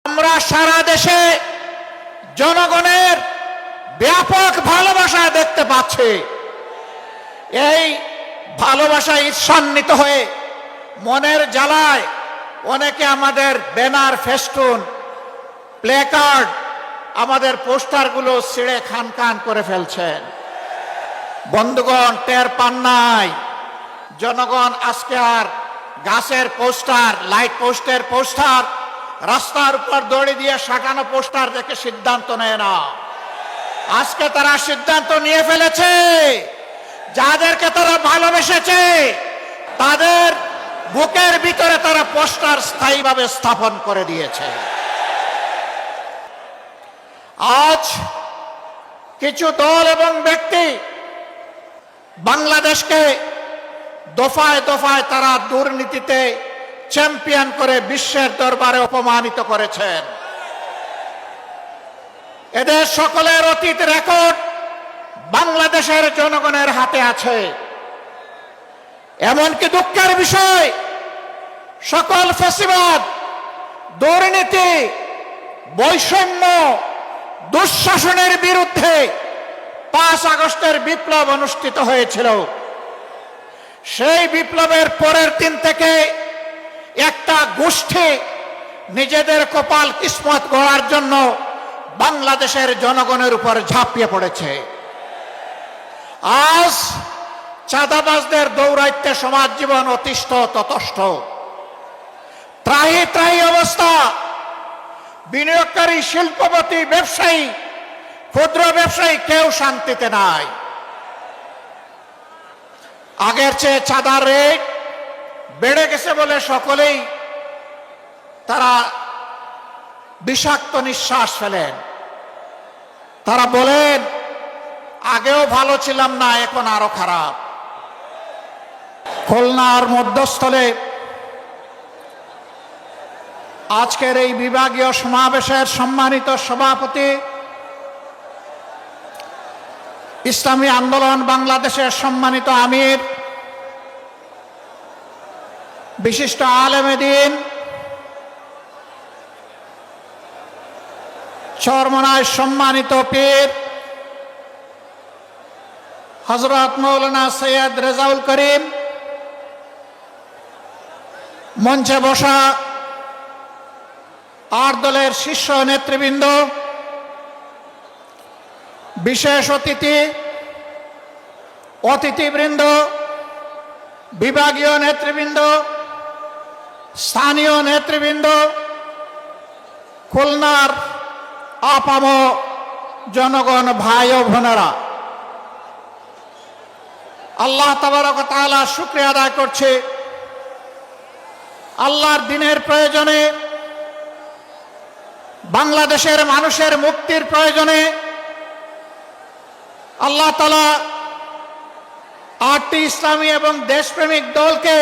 আমরা সারা দেশে জনগণের ব্যাপক ভালোবাসা দেখতে পাচ্ছি। এই ভালোবাসায় ঈর্ষান্বিত হয়ে মনের জ্বালায় অনেকে আমাদের ব্যানার, ফেস্টুন, প্লেকার্ড, আমাদের পোস্টারগুলো ছিঁড়ে খান খান করে ফেলছেন। বন্ধুগণ, টের পান নাই জনগণ আজকে আর গাছের পোস্টার, লাইট পোস্টের পোস্টার, রাস্তার উপর দড়ি দিয়ে সাঁটানো পোস্টার দেখে সিদ্ধান্ত নেয় না। আজকে তারা সিদ্ধান্ত নিয়ে ফেলেছে, যাদেরকে তারা ভালোবেসেছে তাদের বুকের ভিতরে তারা পোস্টার স্থায়ীভাবে স্থাপন করে দিয়েছে। আজ কিছু দল এবং ব্যক্তি বাংলাদেশকে দফায় দফায় তারা দুর্নীতিতে চ্যাম্পিয়ন করে বিশ্বের দরবারে অপমানিত করেছেন। এদের সকলের অতীত রেকর্ড বাংলাদেশের জনগণের হাতে আছে। এমনকি দুঃখের বিষয়, সকল ফ্যাসিবাদ, দুর্নীতি, বৈষম্য, দুঃশাসনের বিরুদ্ধে 5 আগস্টের বিপ্লব অনুষ্ঠিত হয়েছিল। সেই বিপ্লবের পরের দিন থেকে একটা গোষ্ঠী নিজেদের কপাল কিসমত গড়ার জন্য বাংলাদেশের জনগণের উপর ঝাঁপিয়ে পড়েছে। আজ চাঁদাবাজদের দৌরাত্ম্যে সমাজ জীবন অতিষ্ঠ ততষ্ঠ, ত্রাহি ত্রাহি অবস্থা। বিনিয়োগকারী, শিল্পপতি, ব্যবসায়ী, ক্ষুদ্র ব্যবসায়ী কেউ শান্তিতে নাই। আগের চেয়ে চাঁদার রেট বেড়ে গেছে বলে সকলেই তারা বিষাক্ত নিঃশ্বাস ফেলেন। তারা বলেন, আগেও ভালো ছিলাম না, এখন আরো খারাপ। খুলনার মধ্যস্থলে আজকের এই বিভাগীয় সমাবেশের সম্মানিত সভাপতি, ইসলামী আন্দোলন বাংলাদেশের সম্মানিত আমির, বিশিষ্ট আলেমে দ্বীন, চরমনায় সম্মানিত পীর হযরত মাওলানা সৈয়দ রেজাউল করিম, মঞ্চে বসা 8 দলের শীর্ষ নেতৃবৃন্দ, বিশেষ অতিথি, অতিথিবৃন্দ, বিভাগীয় নেতৃবৃন্দ, স্থানীয় নেতৃবৃন্দ, খুলনার আপাম জনগণ, ভাই ও বোনেরা, আল্লাহ তাবারক ওয়া তাআলা শুকরিয়া আদায় করছে। আল্লাহর দ্বীনের প্রয়োজনে, বাংলাদেশের মানুষের মুক্তির প্রয়োজনে আল্লাহ তাআলা 8টি ইসলামী এবং দেশপ্রেমিক দলকে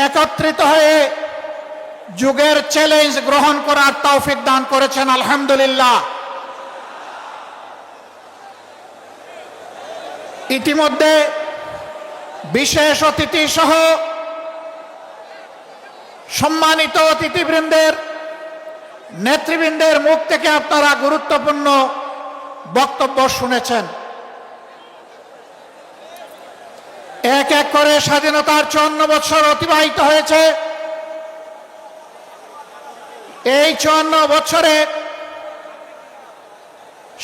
একত্রিত হয়ে যুগের চ্যালেঞ্জ গ্রহণ করার তৌফিক দান করেছেন। আলহামদুলিল্লাহ। ইতিমধ্যে বিশেষ অতিথি সহ সম্মানিত অতিথিবৃন্দের, নেতৃবৃন্দের মুখ থেকে আপনারা গুরুত্বপূর্ণ বক্তব্য শুনেছেন। এক এক করে স্বাধীনতার 54 বছর অতিবাহিত হয়েছে। এই 54 বছরে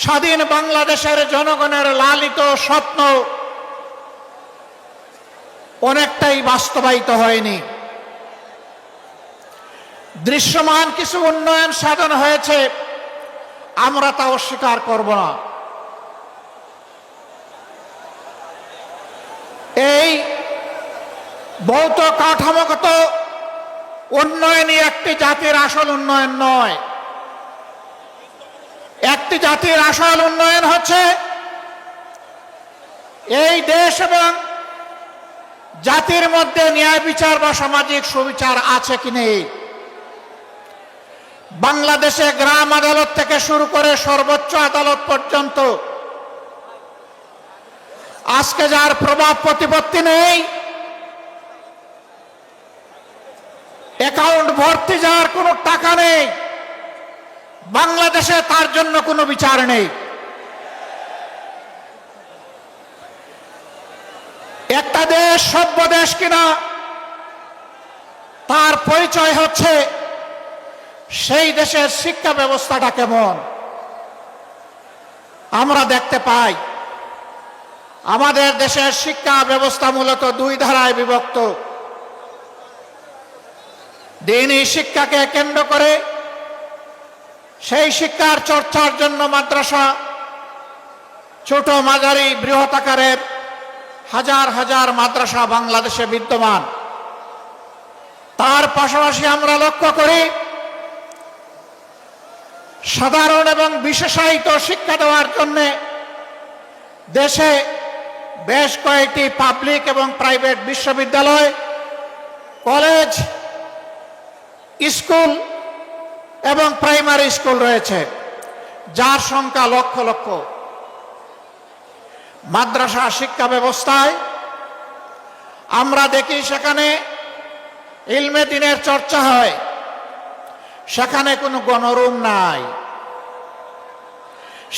স্বাধীন বাংলাদেশের জনগণের লালিত স্বপ্ন অনেকটাই বাস্তবায়িত হয়নি। দৃশ্যমান কিছু উন্নয়ন সাধন হয়েছে, আমরা তা অস্বীকার করব না। এই ভৌত কাঠামোগত উন্নয়নই একটি জাতির আসল উন্নয়ন নয়। একটি জাতির আসল উন্নয়ন হচ্ছে এই দেশ এবং জাতির মধ্যে ন্যায় বিচার বা সামাজিক সুবিচার আছে কি নেই। বাংলাদেশে গ্রাম আদালত থেকে শুরু করে সর্বোচ্চ আদালত পর্যন্ত আজকে যার প্রভাব প্রতিপত্তি নেই, অ্যাকাউন্ট ভর্তি যার কোনো টাকা নেই, বাংলাদেশে তার জন্য কোনো বিচার নেই। একটা দেশ সভ্য দেশ কিনা তার পরিচয় হচ্ছে সেই দেশের শিক্ষা ব্যবস্থাটা কেমন। আমরা দেখতে পাই আমাদের দেশের শিক্ষা ব্যবস্থা মূলত দুই ধারায় বিভক্ত। দ্বীনি শিক্ষাকে কেন্দ্র করে সেই শিক্ষার চর্চার জন্য মাদ্রাসা, ছোট মাঝারি বৃহৎ আকারের হাজার হাজার মাদ্রাসা বাংলাদেশে বিদ্যমান। তার পাশাপাশি আমরা লক্ষ্য করি সাধারণ এবং বিশেষায়িত শিক্ষা দেওয়ার জন্য দেশে বেশ কয়েকটি পাবলিক এবং প্রাইভেট বিশ্ববিদ্যালয়, কলেজ, স্কুল এবং প্রাইমারি স্কুল রয়েছে, যার সংখ্যা লক্ষ লক্ষ। মাদ্রাসা শিক্ষা ব্যবস্থায় আমরা দেখি সেখানে ইলমে দ্বীনের চর্চা হয়, সেখানে কোনো গণরুম নাই,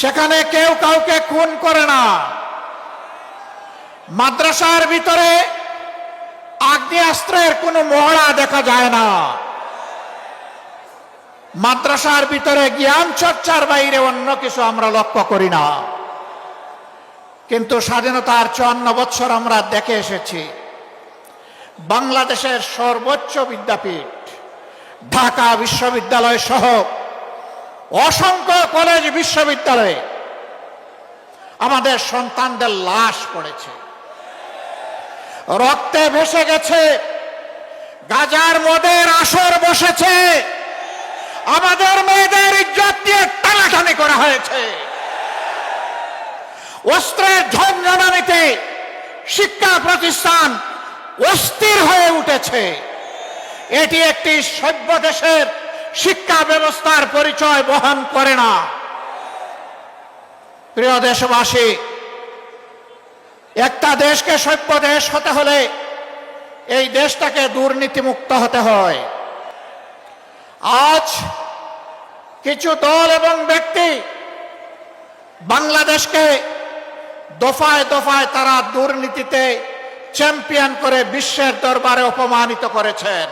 সেখানে কেউ কাউকে খুন করে না। মাদ্রাসার ভিতরে আগ্নেয়াস্ত্রের কোনো মহড়া দেখা যায় না। মাদ্রাসার ভিতরে জ্ঞান চর্চার বাইরে অন্য কিছু আমরা লক্ষ্য করি না। কিন্তু স্বাধীনতার 54 বছর আমরা দেখে এসেছি বাংলাদেশের সর্বোচ্চ বিদ্যাপীঠ ঢাকা বিশ্ববিদ্যালয় সহ অসংখ্য কলেজ বিশ্ববিদ্যালয়ে আমাদের সন্তানদের লাশ পড়েছে, রক্তে ভেসে গেছে, গাজার মদের আসর বসেছে, আমাদের মেয়েদের ইজ্জত দিয়ে টানাটানি করা হয়েছে, অস্ত্রের ঝঞ্ঝানিতে শিক্ষা প্রতিষ্ঠান অস্থির হয়ে উঠেছে। এটি একটি সভ্য দেশের শিক্ষা ব্যবস্থার পরিচয় বহন করে না। প্রিয় দেশবাসী, একটা দেশকে সভ্য দেশ হতে হলে এই দেশটাকে দুর্নীতিমুক্ত হতে হয়। আজ কিছু দল এবং ব্যক্তি বাংলাদেশকে দফায় দফায় তারা দুর্নীতিতে চ্যাম্পিয়ন করে বিশ্বের দরবারে অপমানিত করেছেন।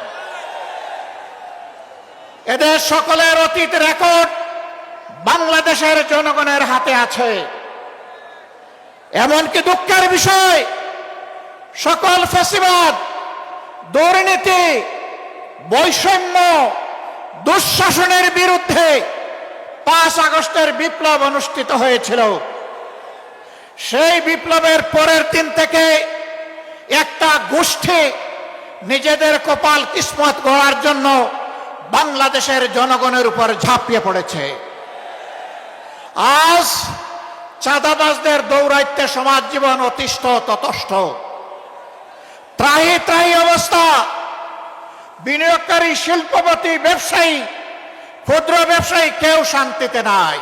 এদের সকলের অতীত রেকর্ড বাংলাদেশের জনগণের হাতে আছে। এমনকি দুঃখের বিষয়, সকল ফ্যাসিবাদ, দুর্নীতি, বৈষম্য, দুঃশাসনের বিরুদ্ধে 5 আগস্টের বিপ্লব অনুষ্ঠিত হয়েছিল। সেই বিপ্লবের পরের দিন থেকে একটা গোষ্ঠী নিজেদের কপাল কিসমত গড়ার জন্য বাংলাদেশের জনগণের উপর ঝাঁপিয়ে পড়েছে। আজ চাঁদাবাজদের দৌরাত্ম্যে সমাজ জীবন অতিষ্ঠ ততষ্ঠ, ত্রাহি ত্রাহি অবস্থা। বিনিয়োগকারী, শিল্পপতি, ব্যবসায়ী, ক্ষুদ্র ব্যবসায়ী কেউ শান্তিতে নাই।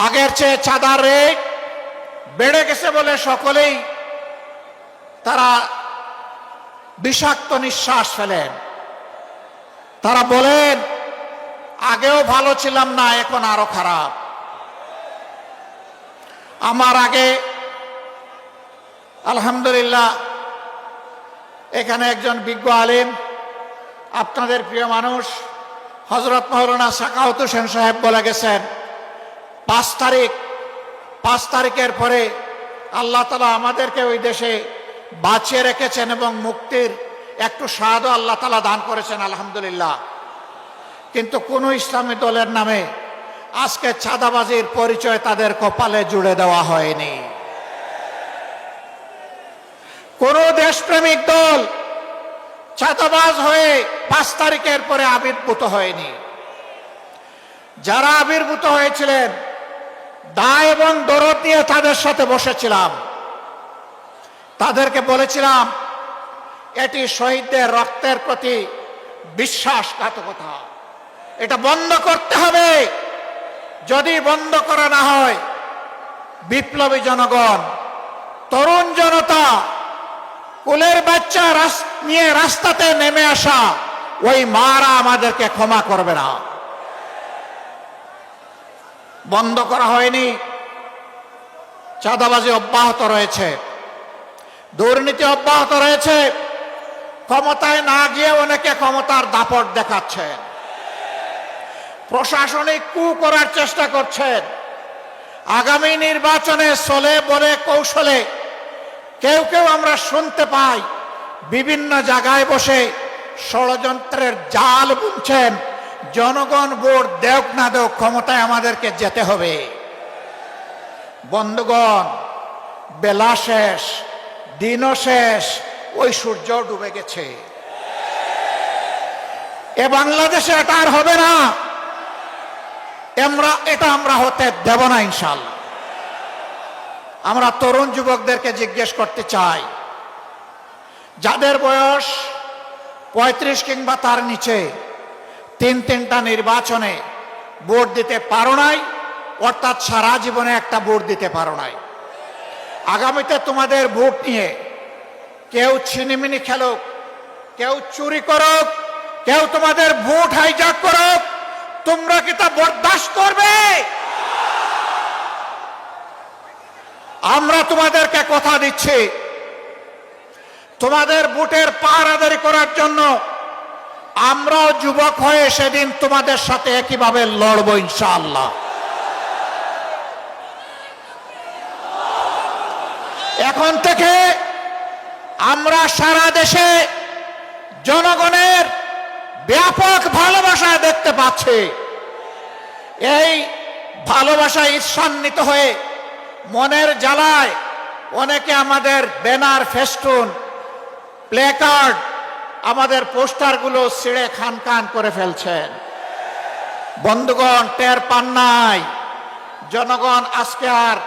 আগের চেয়ে চাঁদার রেট বেড়ে গেছে বলে সকলেই তারা বিষাক্ত নিঃশ্বাস ফেলেন। তারা বলেন আগেও ভালো ছিলাম না, এখন আরো খারাপ। আমার আগে আলহামদুলিল্লাহ এখানে একজন বিজ্ঞ আলেম, আপনাদের প্রিয় মানুষ হযরত মাওলানা সাখাওয়াত হোসেন সাহেব বলে গেছেন 5 তারিখের পরে আল্লাহ তাআলা আমাদেরকে ওই দেশে বাঁচিয়ে রেখেছেন এবং মুক্তির একটু স্বাদও আল্লাহ তাআলা দান করেছেন, আলহামদুলিল্লাহ। কিন্তু কোন ইসলামী দলের নামে আজকে চাঁদাবাজির পরিচয় তাদের কপালে জুড়ে দেওয়া হয়নি। কোন দেশপ্রেমিক দল চাঁদাবাজ হয়ে 5 তারিখের পরে আবির্ভূত হয়নি। যারা আবির্ভূত হয়েছিলেন দায় এবং দরদ নিয়ে তাদের সাথে বসেছিলাম, তাদেরকে বলেছিলাম এটি শহীদদের রক্তের প্রতি বিশ্বাসঘাতকতা, এটা বন্ধ করতে হবে। যদি বন্ধ করা না হয় বিপ্লবী জনগণ, তরুণ জনতা, কোলের বাচ্চা নিয়ে রাস্তাতে নেমে আসা ওই মারা আমাদেরকে ক্ষমা করবে না। বন্ধ করা হয়নি, চাঁদাবাজি অব্যাহত রয়েছে, দুর্নীতি অব্যাহত রয়েছে। ক্ষমতায় না গিয়ে অনেকে ক্ষমতার দাপট দেখাচ্ছেন, প্রশাসনিক কু করার চেষ্টা করছেন। আগামী নির্বাচনে চলে বলে কৌশলে কেউ কেউ আমরা শুনতে পাই বিভিন্ন জায়গায় বসে ষড়যন্ত্রের জাল বুনছেন। জনগণ ভোট দেওক না দেওক, ক্ষমতায় আমাদেরকে যেতে হবে। বন্ধুগণ, বেলা শেষ, দিনও শেষ, ওই সূর্য ডুবে গেছে। এ বাংলাদেশে এটা আর হবে না, এটা আমরা হতে দেব না ইনশাআল্লাহ। আমরা তরুণ যুবকদেরকে জিজ্ঞেস করতে চাই, যাদের বয়স 35 কিংবা তার নিচে, তিনটা নির্বাচনে ভোট দিতে পারো নাই, অর্থাৎ সারা জীবনে একটা ভোট দিতে পারো নাই। আগামীতে তোমাদের ভোট নিয়ে কেউ ছিনিমিনি খেলুক, কেউ চুরি করুক, কেউ তোমাদের ভোট হাইজ্যাক করুক, তোমরা কি তা বরদাস্ত করবে? আমরা তোমাদেরকে কথা দিচ্ছি, তোমাদের ভোটের পাহারাদারি করার জন্য আমরাও যুবক হয়ে সেদিন তোমাদের সাথে একইভাবে লড়বো ইনশাআল্লাহ। এখন থেকে আমরা সারা দেশে জনগণের ব্যাপক ভালোবাসা দেখতে পাচ্ছি। এই ভালোবাসায় ঈর্ষান্বিত হয়ে মনের জ্বালায় অনেকে আমাদের ব্যানার, ফেস্টুন, প্লেকার্ড, আমাদের পোস্টারগুলো ছিঁড়ে খান খান করে ফেলছেন। বন্ধুগণ, টের পান নাই জনগণ আজকে আর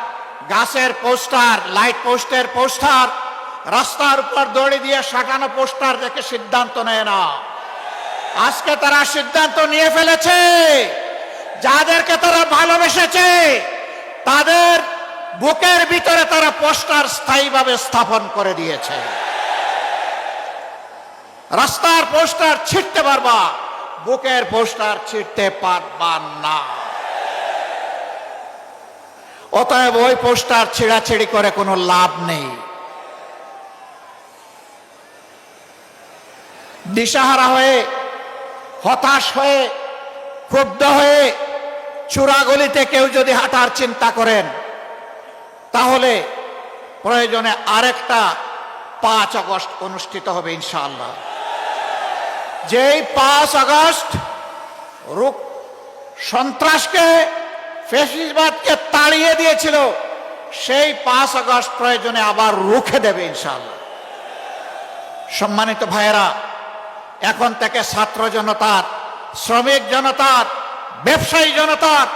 গাছের পোস্টার, লাইট পোস্টের পোস্টার, রাস্তার উপর দড়ি দিয়ে সাঁটানো পোস্টার দেখে সিদ্ধান্ত নেয় না। আজকে তারা সিদ্ধান্ত নিয়ে ফেলেছে, যাদেরকে তারা ভালোবেসেছে তাদের বুকের ভিতরে তারা পোস্টার স্থায়ীভাবে স্থাপন করে দিয়েছে। রাস্তার পোস্টার ছিঁড়তে পারবা, বুকের পোস্টার ছিঁড়তে পারবা না। অতএব ওই পোস্টার ছিঁড়াছিঁড়ি করে কোনো লাভ নেই। দিশাহারা হয়ে, হতাশ হয়ে, ক্ষুব্ধ হয়ে চূড়াগলিতে কেউ যদি হাঁটার চিন্তা করেন, তাহলে প্রয়োজনে আরেকটা 5 আগস্ট অনুষ্ঠিত হবে ইনশাআল্লাহ। যেই 5 আগস্ট সন্ত্রাসকে, ফ্যাসিবাদকে তাড়িয়ে দিয়েছিল, সেই 5 আগস্ট প্রয়োজনে আবার রুখে দেবে ইনশাআল্লাহ। সম্মানিত ভাইয়েরা, এখন থেকে ছাত্র জনতার, শ্রমিক জনতার, ব্যবসায়ী জনতার,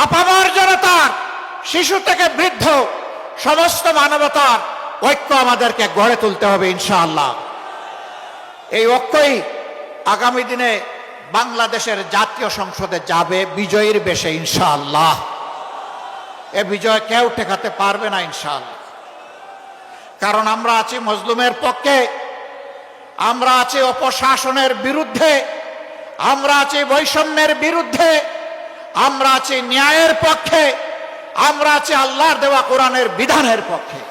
আপামর জনতার, শিশু থেকে বৃদ্ধ সমস্ত মানবতার ঐক্য আমাদেরকে গড়ে তুলতে হবে ইনশাআল্লাহ। এই ঐক্যই আগামী দিনে বাংলাদেশের জাতীয় সংসদে যাবে বিজয়ীর বেশে ইনশাআল্লাহ। এ বিজয় কেউ ঠেকাতে পারবে না ইনশাআল্লাহ। কারণ আমরা আছি মজলুমের পক্ষে, আমরা আছি অপশাসনের বিরুদ্ধে, আমরা আছি বৈষম্যের বিরুদ্ধে, আমরা আছি ন্যায়ের পক্ষে, আমরা আছি আল্লাহর দেওয়া কোরআনের বিধানের পক্ষে।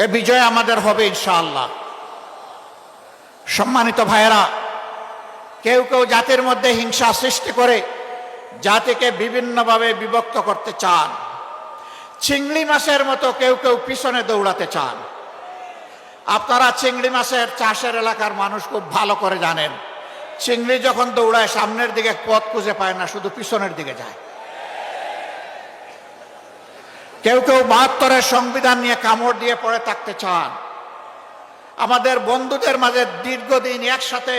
এ বিজয় আমাদের হবে ইনশাআল্লাহ। সম্মানিত ভাইয়েরা, কেউ কেউ জাতির মধ্যে হিংসা সৃষ্টি করে জাতিকে বিভিন্নভাবে বিভক্ত করতে চান। চিংড়ি মাছের মতো কেউ কেউ পিছনে দৌড়াতে চান। আপনারা চিংড়ি মাছের চাষের এলাকার মানুষ খুব ভালো করে জানেন, চিংড়ি যখন দৌড়ায় সামনের দিকে পথ খুঁজে পায় না, শুধু পিছনের দিকে যায়। কেউ কেউ ৭২-এর সংবিধান নিয়ে কামড় দিয়ে পড়ে থাকতে চান। আমাদের বন্ধুদের মাঝে দীর্ঘদিন একসাথে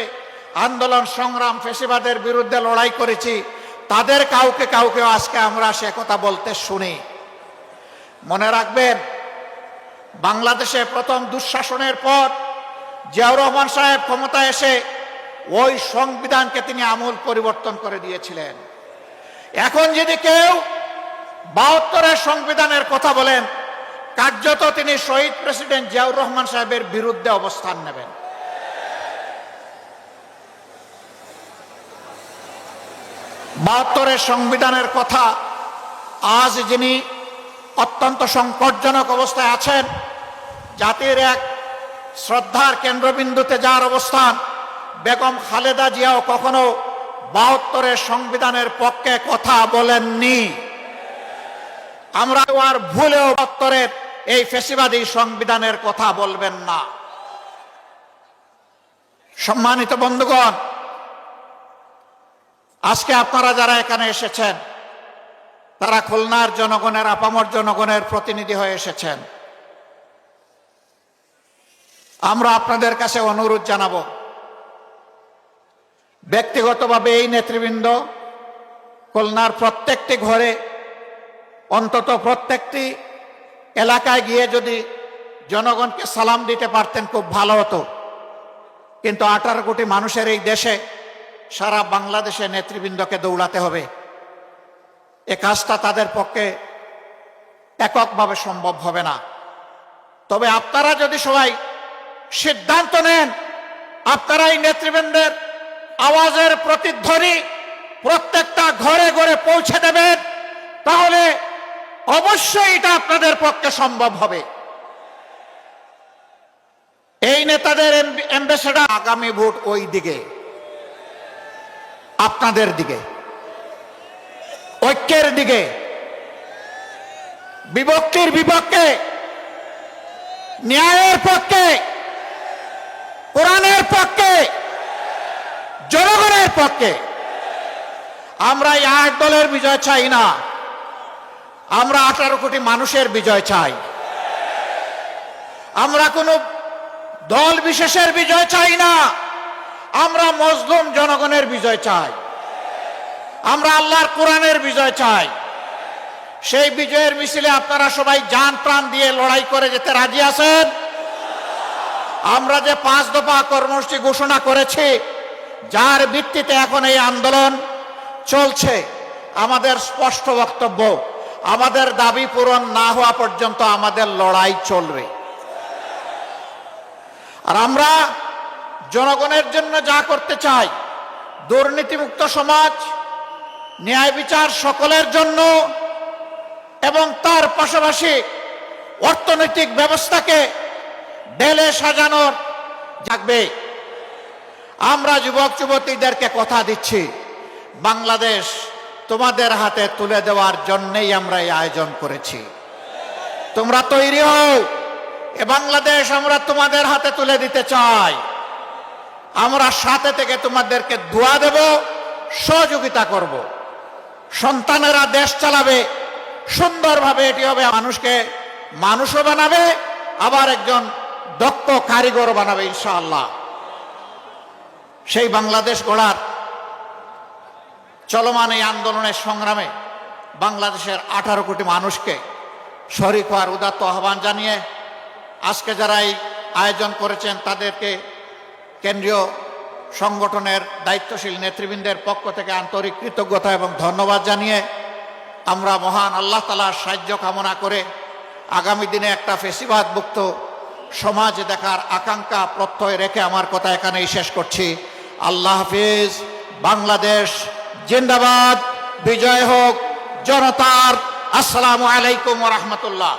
আন্দোলন সংগ্রাম, ফ্যাসিবাদের বিরুদ্ধে লড়াই করেছি, তাদের কাউকে কাউকে আজকে আমরা সে কথা বলতে শুনি। মনে রাখবেন, বাংলাদেশে প্রথম দুঃশাসনের পর জিয়াউর রহমান সাহেব ক্ষমতায় এসে ওই সংবিধানকে তিনি আমূল পরিবর্তন করে দিয়েছিলেন। এখন যদি কেউ ৭২-এর সংবিধানের কথা বলেন, কার্যত তিনি শহীদ প্রেসিডেন্ট জিয়াউর রহমান সাহেবের বিরুদ্ধে অবস্থান নেবেন। ৭২-এর সংবিধানের কথা আজ যিনি অত্যন্ত সংকটজনক অবস্থায় আছেন, জাতির এক শ্রদ্ধার কেন্দ্রবিন্দুতে যার অবস্থান, বেগম খালেদা জিয়াও কখনো ৭২-এর সংবিধানের পক্ষে কথা বলেননি। আমরা আর ভুলেও ৭২-এর এই ফ্যাসিবাদী সংবিধানের কথা বলবেন না। সম্মানিত বন্ধুগণ, আজকে আপনারা যারা এখানে এসেছেন তারা খুলনার জনগণের, আপামর জনগণের প্রতিনিধি হয়ে এসেছেন। আমরা আপনাদের কাছে অনুরোধ জানাবো, ব্যক্তিগতভাবে এই নেতৃবৃন্দ খুলনার প্রত্যেকটি ঘরে, অন্তত প্রত্যেকটি এলাকায় গিয়ে যদি জনগণকে সালাম দিতে পারতেন খুব ভালো হতো। কিন্তু 18 কোটি মানুষের এই দেশে সারা বাংলাদেশে নেতৃবৃন্দকে দৌড়াতে হবে। এ কাজটা তাদের পক্ষে এককভাবে সম্ভব হবে না। তবে আপনারা যদি সবাই সিদ্ধান্ত নেন, আপনারা এই নেতৃবৃন্দের আওয়াজের প্রতিধ্বনি প্রত্যেকটা ঘরে ঘরে পৌঁছে দেবেন, তাহলে অবশ্যই এটা আপনাদের পক্ষে সম্ভব হবে। এই নেতাদের অ্যাম্বাসেডর, আগামী ভোট ওই দিকে, আপনাদের দিকে, ঐক্যের দিকে, বিভক্তির বিপক্ষে, ন্যায়ের পক্ষে, কোরআনের পক্ষে, জনগণের পক্ষে। আমরা এই 8 দলের বিজয় চাই না, আমরা 18 কোটি মানুষের বিজয় চাই। আমরা কোনো দল বিশেষের বিজয় চাই না, আমরা মজলুম জনগণের বিজয় চাই। আমরা আল্লাহর কোরআনের বিজয় চাই। সেই বিজয়ের মিছিলে আপনারা সবাই জান প্রাণ দিয়ে লড়াই করে যেতে রাজি আছেন? আমরা যে 5 দফা কর্মসূচি ঘোষণা করেছি, যার ভিত্তিতে এখন এই আন্দোলন চলছে, আমাদের স্পষ্ট বক্তব্য, আমাদের দাবি পূরণ না হওয়া পর্যন্ত আমাদের লড়াই চলবে। আর আমরা জনগণের জন্য যা করতে চাই, দুর্নীতিমুক্ত সমাজ, ন্যায় বিচার সকলের জন্য, এবং তার পাশাপাশি অর্থনৈতিক ব্যবস্থাকে ঢেলে সাজানোর থাকবে। আমরা যুবক যুবতীদেরকে কথা দিচ্ছি, বাংলাদেশ তোমাদের হাতে তুলে দেওয়ার জন্যই আমরা এই আয়োজন করেছি। তোমরা তৈরি হও, এ বাংলাদেশ আমরা তোমাদের হাতে তুলে দিতে চাই। আমরা সাথে থেকে তোমাদেরকে দোয়া দেব, সহযোগিতা করব। সন্তানেরা দেশ চালাবে সুন্দরভাবে, এটি হবে মানুষকে মানুষও বানাবে, আবার একজন দক্ষ কারিগর বানাবে ইনশাআল্লাহ। সেই বাংলাদেশ গড়ার চলমান এই আন্দোলনের সংগ্রামে বাংলাদেশের 18 কোটি মানুষকে শরীক হওয়ার উদাত্ত আহ্বান জানিয়ে আজকে যারা এই আয়োজন করেছেন তাদেরকে কেন্দ্রীয় সংগঠনের দায়িত্বশীল নেতৃবৃন্দের পক্ষ থেকে আন্তরিক কৃতজ্ঞতা এবং ধন্যবাদ জানিয়ে আমরা মহান আল্লাহ তাআলার সাহায্য কামনা করে আগামী দিনে একটা ফ্যাসিবাদ মুক্ত সমাজ দেখার আকাঙ্ক্ষা প্রত্যয় রেখে আমার কথা এখানেই শেষ করছি। আল্লাহ হাফিজ। বাংলাদেশ জিন্দাবাদ। বিজয় হোক জনতার। আসসালামু আলাইকুম ওয়া রাহমাতুল্লাহ।